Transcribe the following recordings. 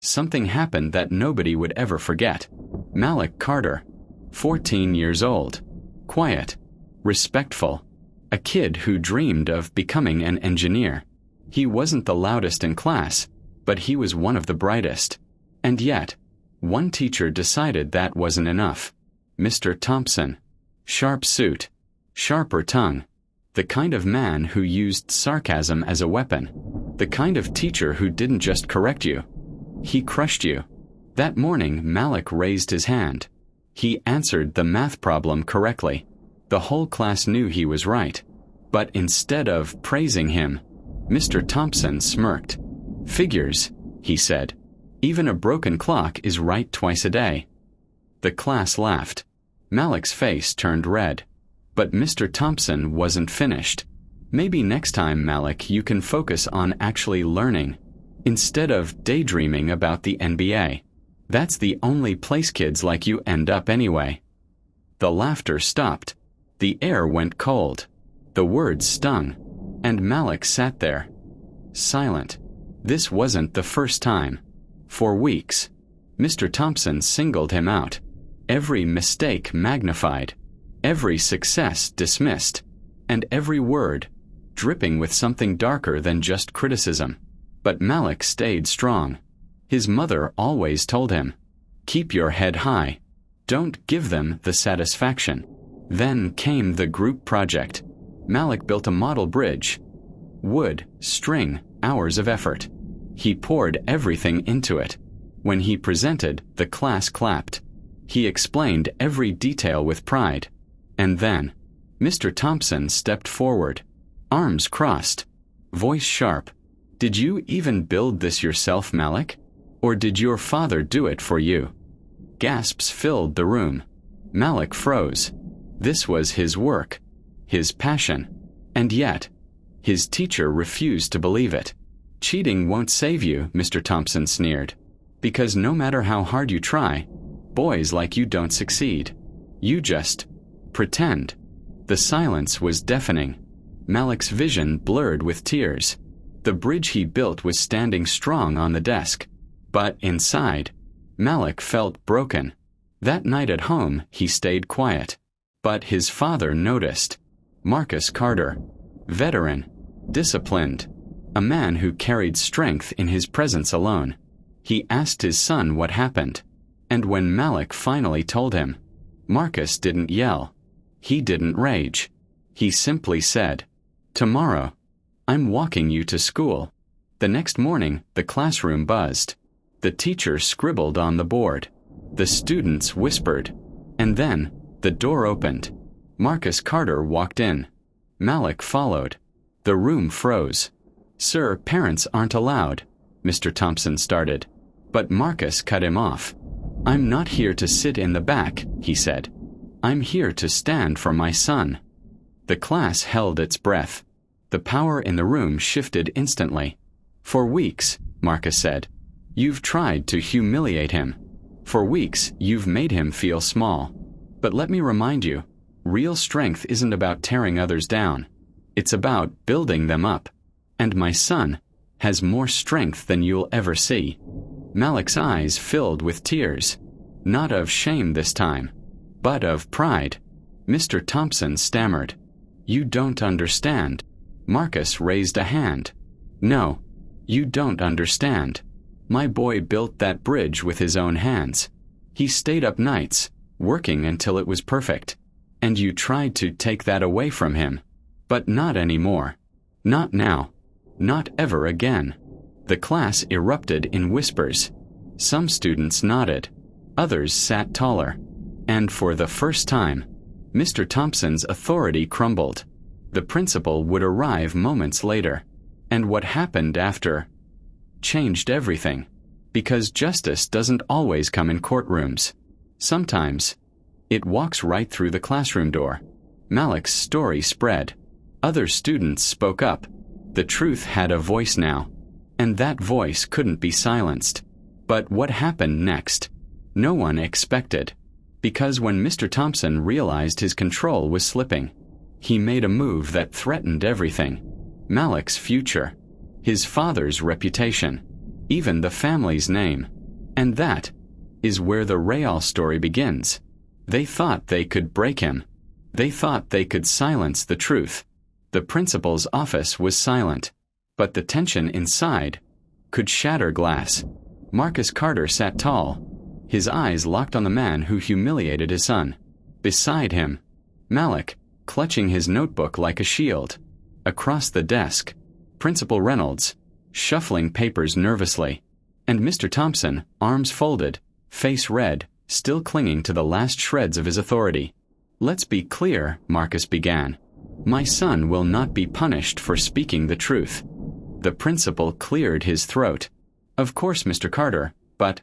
something happened that nobody would ever forget. Malik Carter, 14 years old, quiet, respectful, a kid who dreamed of becoming an engineer. He wasn't the loudest in class, but he was one of the brightest. And yet, one teacher decided that wasn't enough. Mr. Thompson. Sharp suit, sharper tongue, the kind of man who used sarcasm as a weapon, the kind of teacher who didn't just correct you. He crushed you. That morning, Malik raised his hand. He answered the math problem correctly. The whole class knew he was right. But instead of praising him, Mr. Thompson smirked. "Figures," he said. "Even a broken clock is right twice a day." The class laughed. Malik's face turned red. But Mr. Thompson wasn't finished. "Maybe next time, Malik, you can focus on actually learning, instead of daydreaming about the NBA. That's the only place kids like you end up anyway." The laughter stopped. The air went cold. The words stung. And Malik sat there, silent. This wasn't the first time. For weeks, Mr. Thompson singled him out. Every mistake magnified. Every success dismissed. And every word dripping with something darker than just criticism. But Malik stayed strong. His mother always told him, "Keep your head high. Don't give them the satisfaction." Then came the group project. Malik built a model bridge. Wood, string, hours of effort. He poured everything into it. When he presented, the class clapped. He explained every detail with pride. And then, Mr. Thompson stepped forward, arms crossed, voice sharp. "Did you even build this yourself, Malik? Or did your father do it for you?" Gasps filled the room. Malik froze. This was his work, his passion. And yet, his teacher refused to believe it. "Cheating won't save you," Mr. Thompson sneered. "Because no matter how hard you try, boys like you don't succeed. You just pretend." The silence was deafening. Malik's vision blurred with tears. The bridge he built was standing strong on the desk. But inside, Malik felt broken. That night at home, he stayed quiet. But his father noticed. Marcus Carter, veteran, disciplined, a man who carried strength in his presence alone. He asked his son what happened. And when Malik finally told him, Marcus didn't yell. He didn't rage. He simply said, "Tomorrow, I'm walking you to school." The next morning, the classroom buzzed. The teacher scribbled on the board. The students whispered. And then, the door opened. Marcus Carter walked in. Malik followed. The room froze. "Sir, parents aren't allowed," Mr. Thompson started. But Marcus cut him off. "I'm not here to sit in the back," he said. "I'm here to stand for my son." The class held its breath. The power in the room shifted instantly. "For weeks," Marcus said, "you've tried to humiliate him. For weeks, you've made him feel small. But let me remind you, real strength isn't about tearing others down. It's about building them up. And my son has more strength than you'll ever see." Malik's eyes filled with tears. Not of shame this time, but of pride. Mr. Thompson stammered. "You don't understand." Marcus raised a hand. "No, you don't understand. My boy built that bridge with his own hands. He stayed up nights, working until it was perfect. And you tried to take that away from him. But not anymore. Not now. Not ever again." The class erupted in whispers. Some students nodded. Others sat taller. And for the first time, Mr. Thompson's authority crumbled. The principal would arrive moments later. And what happened after changed everything. Because justice doesn't always come in courtrooms. Sometimes, it walks right through the classroom door. Malik's story spread. Other students spoke up. The truth had a voice now. And that voice couldn't be silenced. But what happened next? No one expected. Because when Mr. Thompson realized his control was slipping, he made a move that threatened everything. Malik's future. His father's reputation. Even the family's name. And that is where the real story begins. They thought they could break him. They thought they could silence the truth. The principal's office was silent, but the tension inside could shatter glass. Marcus Carter sat tall, his eyes locked on the man who humiliated his son. Beside him, Malik, clutching his notebook like a shield. Across the desk, Principal Reynolds, shuffling papers nervously, and Mr. Thompson, arms folded, face red, still clinging to the last shreds of his authority. "Let's be clear," Marcus began. "My son will not be punished for speaking the truth." The principal cleared his throat. "Of course, Mr. Carter, but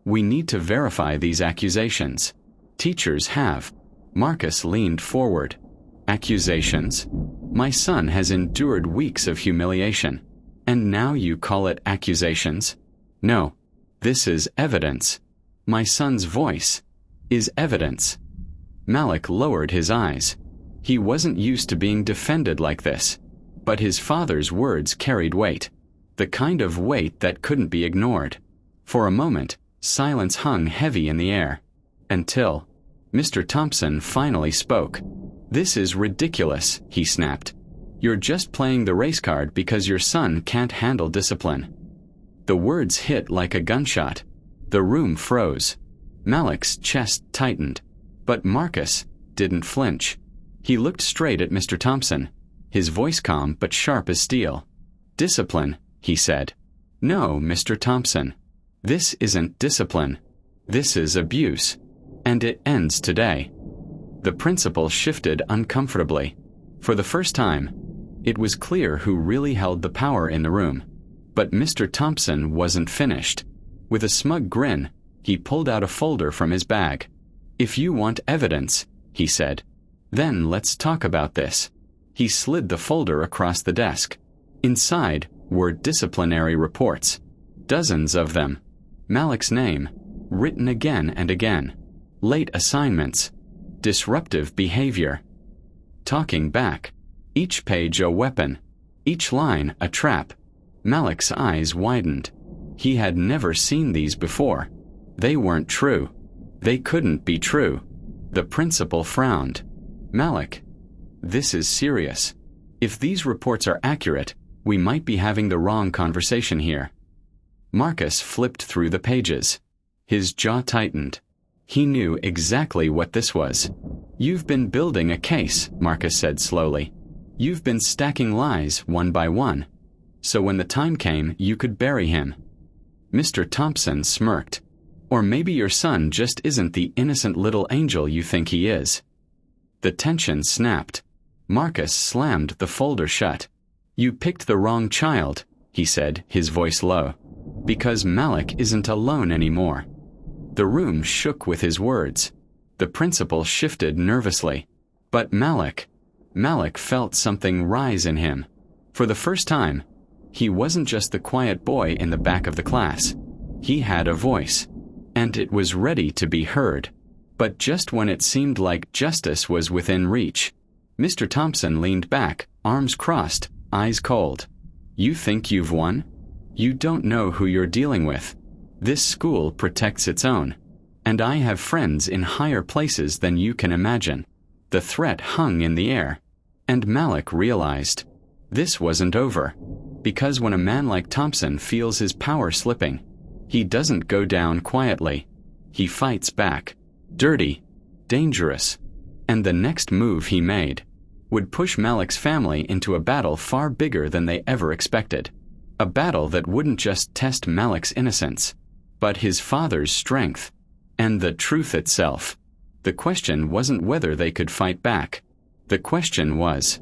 we need to verify these accusations." "Teachers have." Marcus leaned forward. "Accusations? My son has endured weeks of humiliation. And now you call it accusations? No. This is evidence. My son's voice is evidence." Malik lowered his eyes. He wasn't used to being defended like this. But his father's words carried weight. The kind of weight that couldn't be ignored. For a moment, silence hung heavy in the air. Until Mr. Thompson finally spoke. "This is ridiculous," he snapped. "You're just playing the race card because your son can't handle discipline." The words hit like a gunshot. The room froze. Malik's chest tightened. But Marcus didn't flinch. He looked straight at Mr. Thompson, his voice calm but sharp as steel. "Discipline," he said. "No, Mr. Thompson. This isn't discipline. This is abuse. And it ends today." The principal shifted uncomfortably. For the first time, it was clear who really held the power in the room. But Mr. Thompson wasn't finished. With a smug grin, he pulled out a folder from his bag. "If you want evidence," he said, "then let's talk about this." He slid the folder across the desk. Inside were disciplinary reports. Dozens of them. Malik's name, written again and again. Late assignments. Disruptive behavior. Talking back. Each page a weapon. Each line a trap. Malik's eyes widened. He had never seen these before. They weren't true. They couldn't be true. The principal frowned. "Malik, this is serious. If these reports are accurate, we might be having the wrong conversation here." Marcus flipped through the pages. His jaw tightened. He knew exactly what this was. "You've been building a case," Marcus said slowly. "You've been stacking lies one by one. So when the time came, you could bury him." Mr. Thompson smirked. "Or maybe your son just isn't the innocent little angel you think he is." The tension snapped. Marcus slammed the folder shut. "You picked the wrong child," he said, his voice low. "Because Malik isn't alone anymore." The room shook with his words. The principal shifted nervously. But Malik felt something rise in him. For the first time, he wasn't just the quiet boy in the back of the class. He had a voice. And it was ready to be heard. But just when it seemed like justice was within reach, Mr. Thompson leaned back, arms crossed, eyes cold. "You think you've won? You don't know who you're dealing with. This school protects its own. And I have friends in higher places than you can imagine." The threat hung in the air. And Malik realized this wasn't over. Because when a man like Thompson feels his power slipping, he doesn't go down quietly. He fights back. Dirty. Dangerous. And the next move he made would push Malik's family into a battle far bigger than they ever expected. A battle that wouldn't just test Malik's innocence, but his father's strength. And the truth itself. The question wasn't whether they could fight back. The question was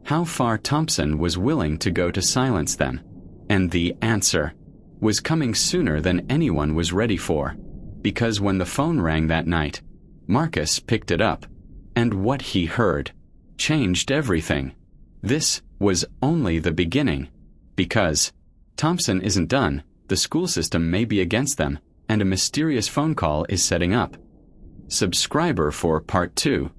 how far Thompson was willing to go to silence them. And the answer was coming sooner than anyone was ready for. Because when the phone rang that night, Marcus picked it up. And what he heard changed everything. This was only the beginning. Because Thompson isn't done, the school system may be against them, and a mysterious phone call is setting up. Subscriber for Part 2.